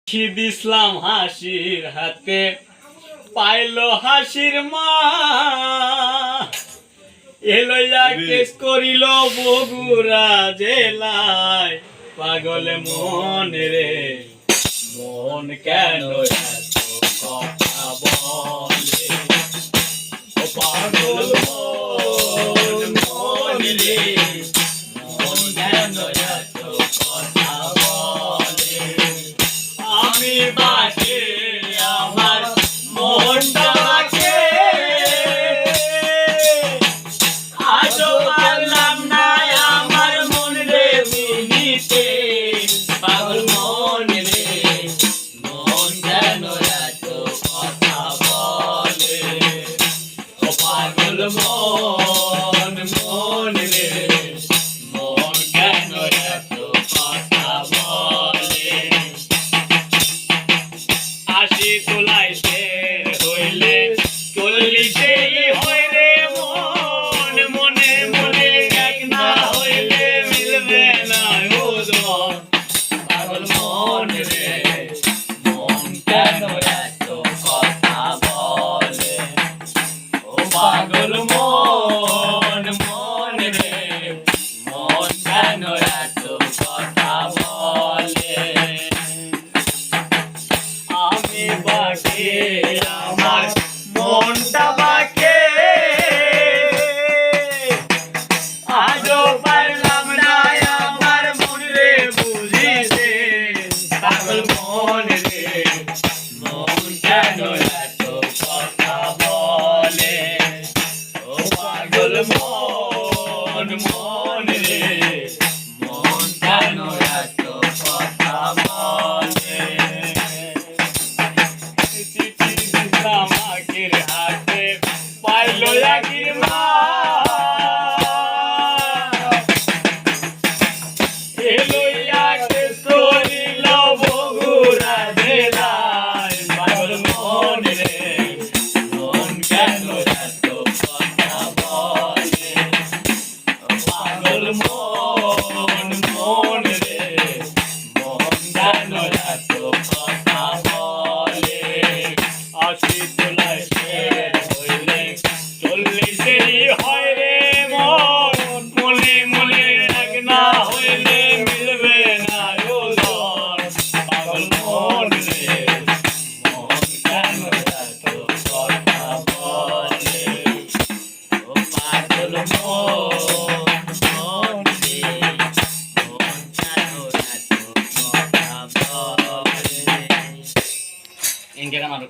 দিসলাম হাসির হাতে পাইলো হাসির মা এলইয়া কেস করিল বগুড়া জেলায় পাগলে মন রে মন কেন এত কথা বলে ও পাগল মন মন রে মন কেন এত কথা বলে আমি বাসে আমার মনটা বাসে আজও পারলাম না আমার মন রে মিলিতে পাগল মন রে মন কেন এত কথা বলে ও পাগল মন মন রে মন কেন এত কথা বলে আশি তোলাইতে হইলে চল্লিশে হয় রে মন মনে মনে এক না হইলে মিলবে না ওজন পাগল মন রে মন কেন এত কথা বলে ও পাগল মন মন রে মন কেন এত কথা বলে আমি বাকে আমার মনটা বাকে আজও পারলাম না আমার মন রে বুঝিতে পাগল মন রে মন কেন এত কথা বলে ও পাগল মন মন রে মন কেন এত কথা বলে আমাকের হাতে পাইলো একই মা এলইয়া কেস করিল বগুড়া জেলায় পাগল মন রে মন কেন এত কথা বলে পাগল মন মন রে মন কেন এত কথা বলে আশি তোলাইতে হইলে চল্লিশেরই হয় রে মন মনে মনে এক না হইলে মিলবে না ওজন পাগল মন রে মন কেন এত কথা বলে ও পাগল মন মন রে মন কেন এত কথা বলে ইনকে গান